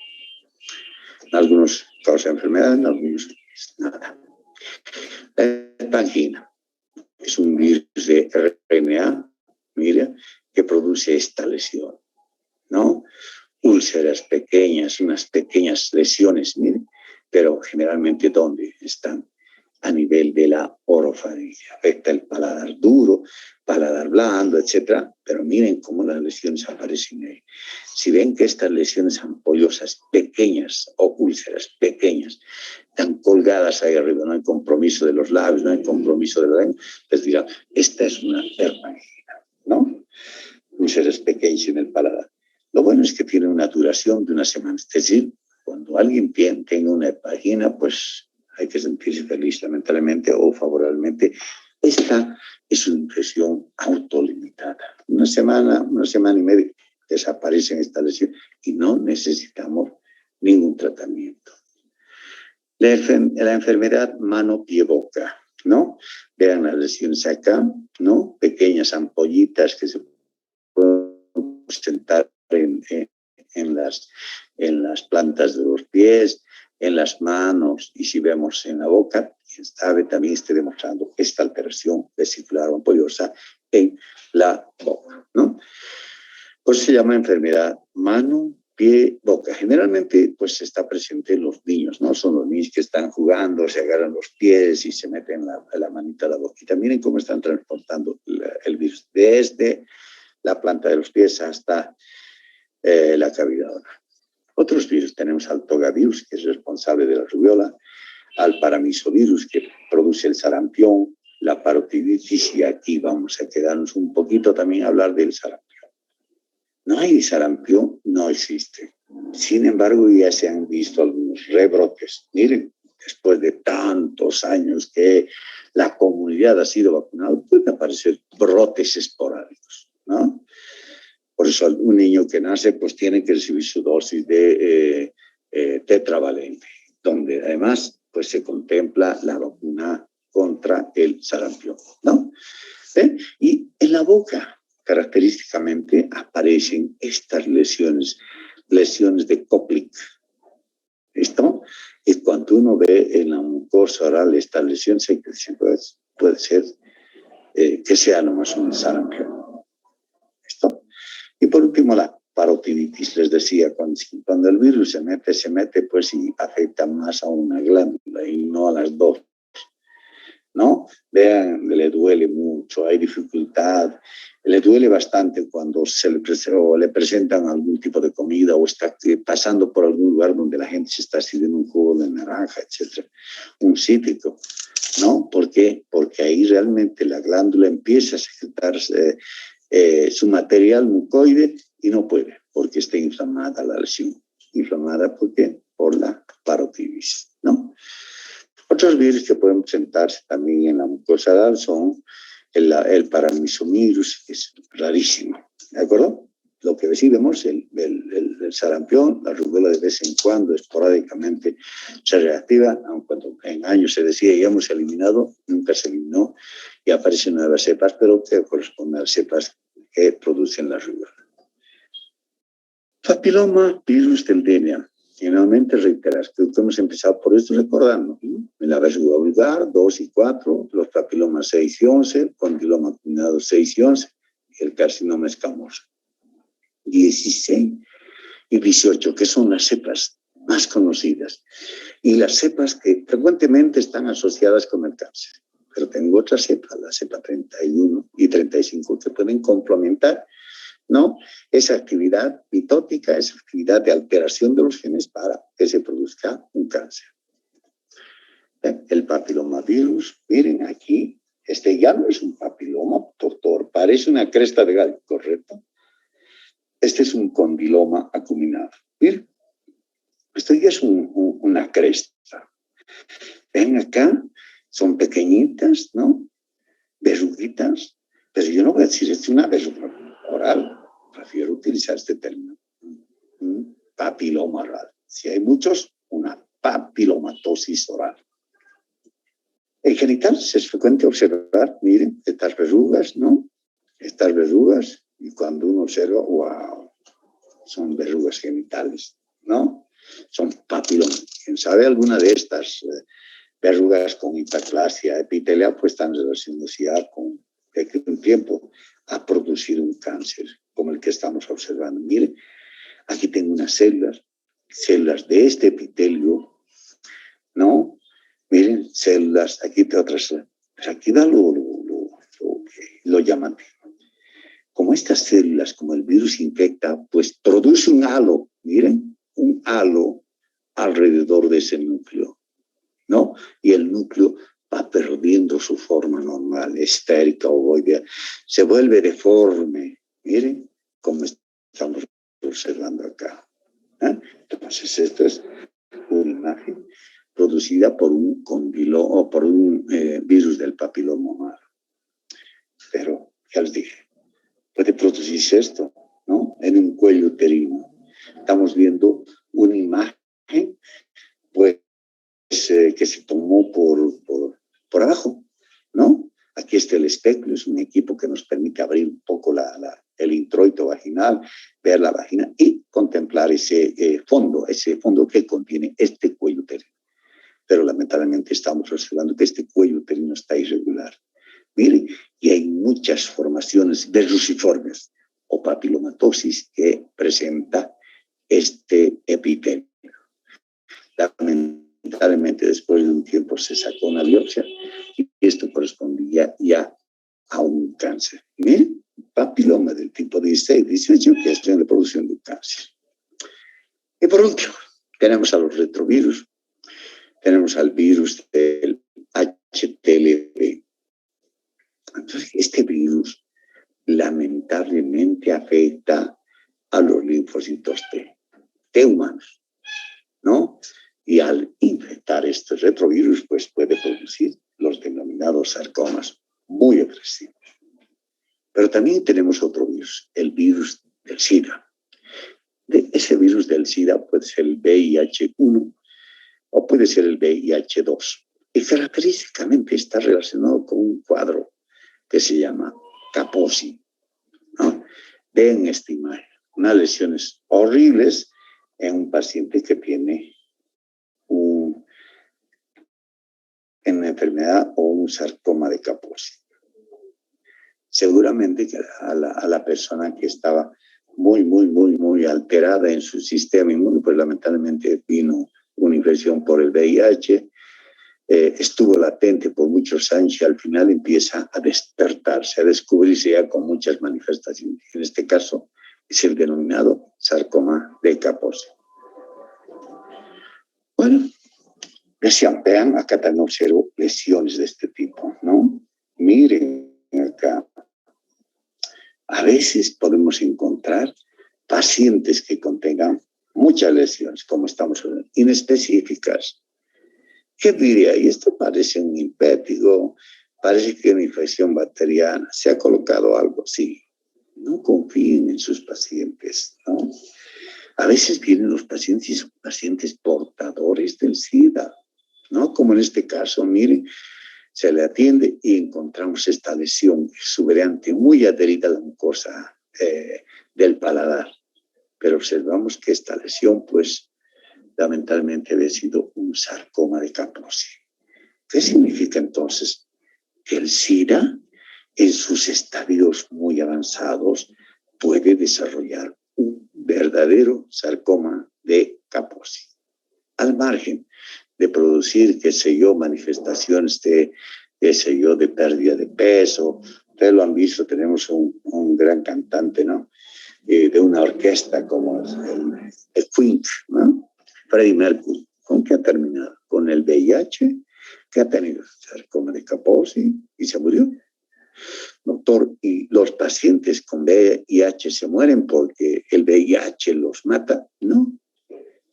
A: Algunos causan enfermedad, en algunos nada. La angina es un virus de RNA, mira, que produce esta lesión, ¿no? Úlceras pequeñas, unas pequeñas lesiones, mire, pero generalmente ¿dónde están? A nivel de la orofaringe. Afecta el paladar duro, paladar blando, etc. Pero miren cómo las lesiones aparecen ahí. Si ven que estas lesiones ampollosas pequeñas o úlceras pequeñas están colgadas ahí arriba, no hay compromiso de los labios, no hay compromiso de la lengua, les dirán, esta es una angina, ¿no? Úlceras pequeñas en el paladar. Lo bueno es que tiene una duración de una semana. Es decir, cuando alguien tenga una angina, pues hay que sentirse feliz, lamentablemente o favorablemente. Esta es una infección autolimitada. Una semana y media desaparecen esta lesión y no necesitamos ningún tratamiento. La enfermedad mano-pie-boca, ¿no? Vean las lesiones acá, ¿no? Pequeñas ampollitas que se pueden presentar en las plantas de los pies, en las manos, y si vemos en la boca, quién sabe, también esté demostrando esta alteración vesicular o ampollosa en la boca, ¿no? Pues se llama enfermedad mano, pie, boca. Generalmente, pues está presente en los niños, ¿no? Son los niños que están jugando, se agarran los pies y se meten la manita a la boquita. Miren cómo están transportando el virus desde la planta de los pies hasta la cavidad oral. Otros virus, tenemos al togavirus, que es responsable de la rubiola, al paramisovirus, que produce el sarampión, la parotiditis, y aquí vamos a quedarnos un poquito también a hablar del sarampión. No hay sarampión, no existe. Sin embargo, ya se han visto algunos rebrotes. Miren, después de tantos años que la comunidad ha sido vacunada, pueden aparecer brotes esporádicos, ¿no? Por eso un niño que nace pues tiene que recibir su dosis de tetravalente, donde además pues se contempla la vacuna contra el sarampión, ¿no? Y en la boca característicamente aparecen estas lesiones de Koplik. ¿Listo? Y cuando uno ve en la mucosa oral esta lesión, puede ser que sea nomás un sarampión. ¿Listo? Y por último, la parotiditis, les decía, cuando el virus se mete, pues y afecta más a una glándula y no a las dos, ¿no? Vean, le duele mucho, hay dificultad, le duele bastante cuando le presentan algún tipo de comida o está pasando por algún lugar donde la gente se está sirviendo un jugo de naranja, etcétera, un cítrico, ¿no? ¿Por qué? Porque ahí realmente la glándula empieza a secretar su material mucoide y no puede, porque está inflamada la lesión. Inflamada, ¿por qué? Por la parotiditis, ¿no? Otros virus que pueden presentarse también en la mucosa oral son el paramisovirus, que es rarísimo, ¿de acuerdo? Lo que sí vemos, el sarampión, la rubiola de vez en cuando, esporádicamente se reactiva, aunque cuando en años se decía ya hemos eliminado, nunca se eliminó, y aparecen nuevas cepas, pero que corresponden a las cepas que producen la rubiola. Papiloma virus tendemia. Finalmente reiterar, creo que hemos empezado por esto recordando, ¿no? La verruga vulgar, 2 y 4, los papilomas 6 y 11, condiloma acuminado 6 y 11, y el carcinoma escamoso 16 y 18, que son las cepas más conocidas y las cepas que frecuentemente están asociadas con el cáncer. Pero tengo otra cepa, la cepa 31 y 35, que pueden complementar, ¿no? Esa actividad mitótica, esa actividad de alteración de los genes para que se produzca un cáncer. El papilomavirus, miren aquí, este ya no es un papiloma, doctor, parece una cresta de gallo, ¿correcto? Este es un condiloma acuminado. Miren, Esto ya es una cresta. Ven acá, son pequeñitas, ¿no? Verruguitas, pero yo no voy a decir es una verruga oral, prefiero utilizar este término, papiloma oral. Si hay muchos, una papilomatosis oral. En genitales es frecuente observar, miren, estas verrugas, ¿no? Estas verrugas, y cuando uno observa, wow, son verrugas genitales, ¿no? Son papilomas. ¿Quién sabe alguna de estas verrugas con hiperplasia epitelial pues están relacionadas ya con que un tiempo ha producido un cáncer como el que estamos observando? Miren, aquí tengo unas células de este epitelio, ¿no? Miren, células, aquí tengo otras células. Pero aquí da lo llamativo. Como estas células, como el virus infecta, pues produce un halo, miren, un halo alrededor de ese núcleo, ¿no? Y el núcleo va perdiendo su forma normal, esférica, ovoidea, se vuelve deforme, miren, como estamos observando acá. Entonces, esto es una imagen producida por un condilo o por un virus del papiloma humano. Pero, ya les dije, puede producirse esto, ¿no? En un cuello uterino. Estamos viendo una imagen, pues, que se tomó por abajo, ¿no? Aquí está el especulo, es un equipo que nos permite abrir un poco el introito vaginal, ver la vagina y contemplar ese fondo que contiene este cuello uterino. Pero lamentablemente estamos observando que este cuello uterino está irregular. Miren, y hay muchas formaciones verruciformes o papilomatosis que presenta este epitelio. Lamentablemente, después de un tiempo se sacó una biopsia y esto correspondía ya a un cáncer. Miren, papiloma del tipo 16, 18, que está en la producción de un cáncer. Y por último, tenemos a los retrovirus. Tenemos al virus del HTLV. Entonces, este virus lamentablemente afecta a los linfocitos T humanos, ¿no? Y al infectar este retrovirus, pues puede producir los denominados sarcomas muy agresivos. Pero también tenemos otro virus, el virus del SIDA. Ese virus del SIDA puede ser el VIH-1 o puede ser el VIH-2. Y característicamente está relacionado con un cuadro que se llama Kaposi, ¿no? Ven esta imagen, unas lesiones horribles en un paciente que tiene una enfermedad o un sarcoma de Kaposi. Seguramente que a la persona que estaba muy alterada en su sistema inmune, pues lamentablemente vino una infección por el VIH, estuvo latente por muchos años y al final empieza a despertarse, a descubrirse ya con muchas manifestaciones. En este caso es el denominado sarcoma de Kaposi. Bueno, vean, acá también observo lesiones de este tipo, ¿no? Miren acá. A veces podemos encontrar pacientes que contengan muchas lesiones, como estamos hablando, inespecíficas. ¿Qué diría? Y esto parece un impétigo, parece que una infección bacteriana. ¿Se ha colocado algo? Sí. No confíen en sus pacientes, ¿no? A veces vienen los pacientes y son pacientes portadores del SIDA, ¿no? Como en este caso, miren, se le atiende y encontramos esta lesión exuberante, muy adherida a la mucosa del paladar. Pero observamos que esta lesión, pues, lamentablemente había sido un sarcoma de Kaposi. ¿Qué significa entonces? Que el SIDA, en sus estadios muy avanzados, puede desarrollar un verdadero sarcoma de Kaposi. Al margen de producir, qué sé yo, manifestaciones de, qué sé yo, de pérdida de peso. Ustedes lo han visto, tenemos un gran cantante, ¿no? De una orquesta como el Queen, ¿no? Freddie Mercury. ¿Con qué ha terminado? Con el VIH, que ha tenido sarcoma de Kaposi y se murió. Doctor, ¿y los pacientes con VIH se mueren porque el VIH los mata? No.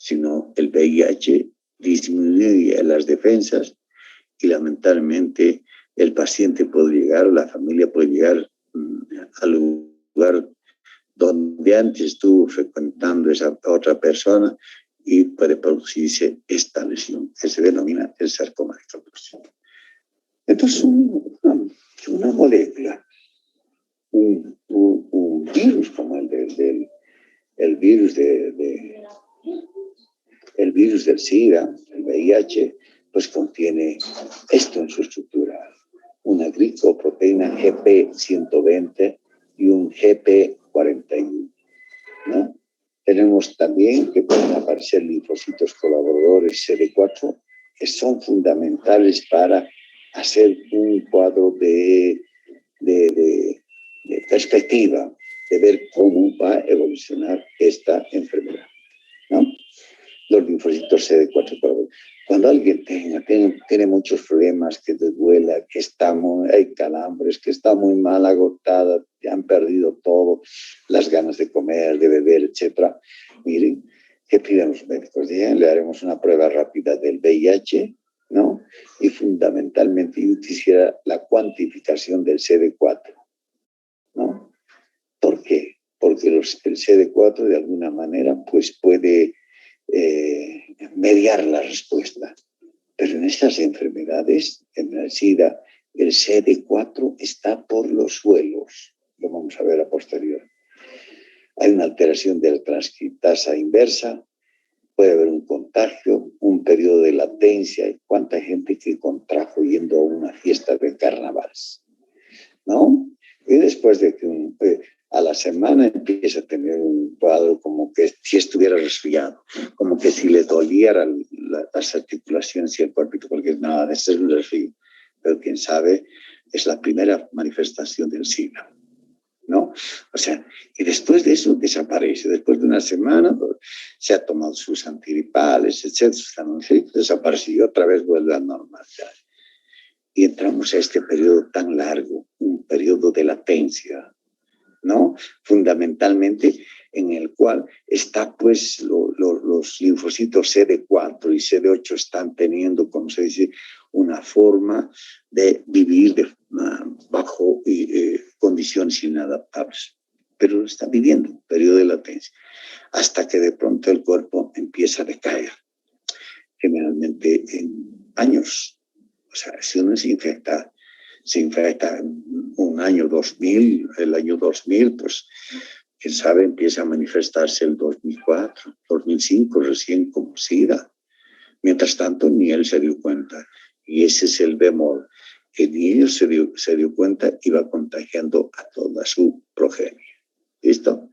A: sino el VIH disminuye las defensas y lamentablemente el paciente puede llegar, la familia puede llegar al lugar donde antes estuvo frecuentando esa otra persona y puede producirse esta lesión que se denomina el sarcoma de Kaposi. Entonces, una molécula, un virus como el virus el virus del SIDA, el VIH, pues contiene esto en su estructura: una glicoproteína GP120 y un GP41, ¿no? Tenemos también que pueden aparecer linfocitos colaboradores CD4 que son fundamentales para hacer un cuadro de perspectiva, de ver cómo va a evolucionar esta enfermedad, ¿no? Los linfocitos CD4. Cuando alguien tiene muchos problemas, que te duela, que hay calambres, que está muy mal agotada, que han perdido todo, las ganas de comer, de beber, etc. Miren, ¿qué piden los médicos? Bien, le haremos una prueba rápida del VIH, ¿no? Y fundamentalmente yo quisiera la cuantificación del CD4, ¿no? ¿Por qué? Porque el CD4 de alguna manera pues puede mediar la respuesta. Pero en estas enfermedades, en el SIDA, el CD4 está por los suelos. Lo vamos a ver a posteriori. Hay una alteración de la transcriptasa inversa, puede haber un contagio, un periodo de latencia. ¿Cuánta gente que contrajo yendo a una fiesta de carnavales? ¿No? Y después de que a la semana empieza a tener un cuadro como que si estuviera resfriado, como que si le dolieran las articulaciones y el cuerpito, porque nada, ese es un resfrío. Pero quién sabe, es la primera manifestación del SIDA, ¿no? O sea, y después de eso desaparece. Después de una semana se ha tomado sus antigripales, etc. Desaparece y otra vez vuelve a normalidad. Y entramos a este periodo tan largo, un periodo de latencia, ¿no? Fundamentalmente en el cual está pues los linfocitos CD4 y CD8 están teniendo, como se dice, una forma de vivir bajo condiciones inadaptables. Pero lo está viviendo un periodo de latencia, hasta que de pronto el cuerpo empieza a decaer, generalmente en años. O sea, si uno se infecta un año 2000, el año 2000, pues, quién sabe, empieza a manifestarse el 2004, 2005, recién como SIDA. Mientras tanto, ni él se dio cuenta. Y ese es el bemol, que ni él se dio cuenta y va contagiando a toda su progenie. ¿Listo?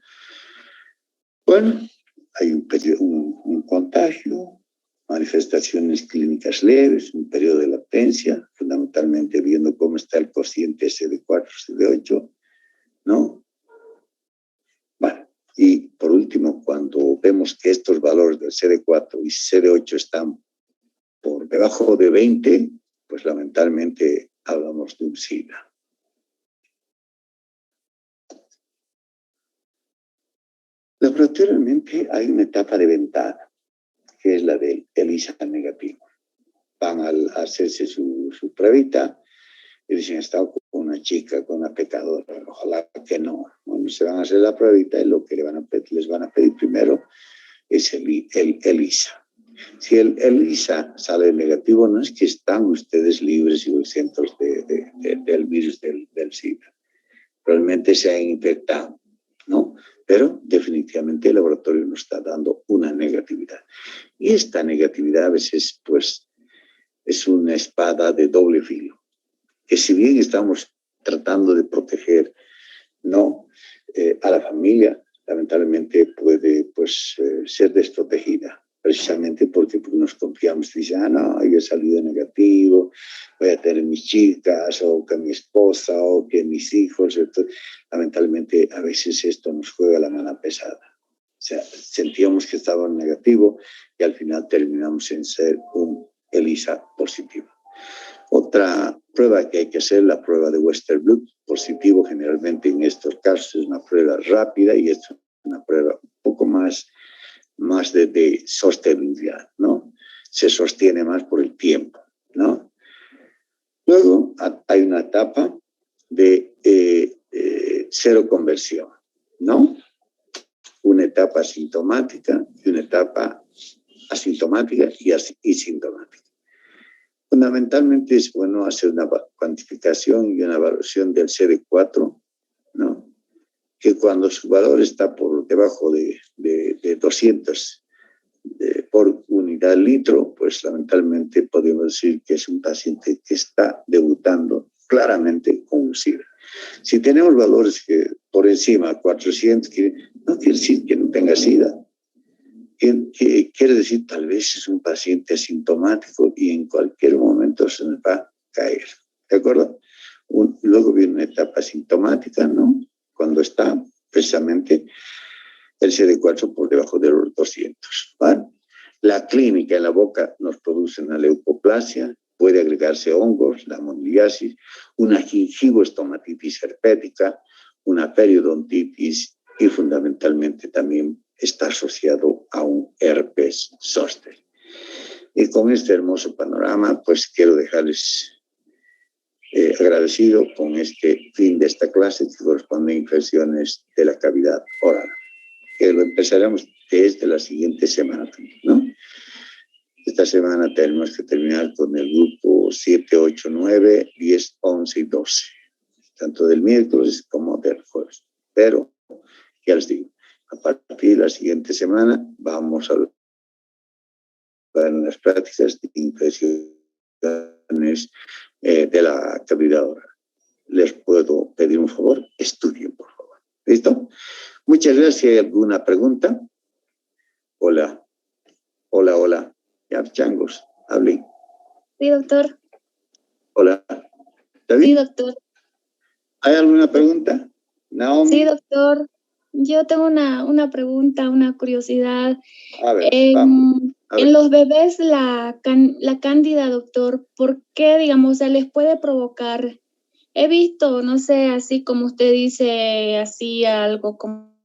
A: Bueno, hay un contagio, manifestaciones clínicas leves, un periodo de latencia, fundamentalmente viendo cómo está el cociente CD4, CD8, ¿no? Bueno, y por último, cuando vemos que estos valores del CD4 y CD8 están por debajo de 20, pues lamentablemente hablamos de un SIDA. Laboratorialmente hay una etapa de ventana, que es la del ELISA negativo. Van a hacerse su pruebita y dicen, he estado con una chica, con una pecadora, ojalá que no. Bueno, se van a hacer la pruebita y lo que les van a pedir primero es el ELISA. Si el ELISA sale negativo, no es que están ustedes libres y exentos del virus del SIDA. Realmente se han infectado, ¿no? Pero definitivamente el laboratorio nos está dando una negatividad. Y esta negatividad a veces, pues, es una espada de doble filo, que si bien estamos tratando de proteger, ¿no?, a la familia, lamentablemente puede, pues, ser desprotegida, precisamente porque nos confiamos y dicen, no, yo he salido negativo, voy a tener mis chicas, o que mi esposa, o que mis hijos. Entonces, lamentablemente a veces esto nos juega la mano pesada. O sea, sentíamos que estaba en negativo y al final terminamos en ser un ELISA positivo. Otra prueba que hay que hacer, la prueba de Western Blot positivo, generalmente en estos casos es una prueba rápida y es una prueba un poco más más de sostenibilidad, ¿no? Se sostiene más por el tiempo, ¿no? Luego hay una etapa de cero conversión, ¿no? Una etapa asintomática y una etapa asintomática y sintomática. Fundamentalmente es bueno hacer una cuantificación y una evaluación del CD4, ¿no? Que cuando su valor está por debajo de 200 por unidad litro, pues lamentablemente podemos decir que es un paciente que está debutando claramente con SIDA. Si tenemos valores que por encima de 400, no quiere decir que no tenga SIDA. Quiere decir tal vez es un paciente asintomático y en cualquier momento se nos va a caer. ¿De acuerdo? Luego viene una etapa asintomática, ¿no? Cuando está precisamente el CD4 por debajo de los 200. ¿Vale? La clínica en la boca nos produce una leucoplasia, puede agregarse hongos, la amoniasis, una gingivoestomatitis herpética, una periodontitis y fundamentalmente también está asociado a un herpes zóster. Y con este hermoso panorama, pues quiero dejarles agradecido con este fin de esta clase que corresponde a infecciones de la cavidad oral, que lo empezaremos desde la siguiente semana, ¿no? Esta semana tenemos que terminar con el grupo 7, 8, 9, 10, 11 y 12, tanto del miércoles como del jueves. Pero, ya les digo, a partir de la siguiente semana vamos a ver en las prácticas de infecciones de la cavidad oral. Les puedo pedir un favor, estudien, por favor. ¿Listo? Muchas gracias. Si hay alguna pregunta. Hola. Hola, hola. Ya, changos, hablé.
C: Sí, doctor.
A: Hola. ¿Está bien?
C: Sí, doctor.
A: ¿Hay alguna pregunta? Naomi.
C: Sí, doctor. Yo tengo una pregunta, una curiosidad.
A: A ver, vamos. A ver.
C: En los bebés la cándida, doctor, ¿por qué, digamos, se les puede provocar? He visto, no sé, así como usted dice, así algo como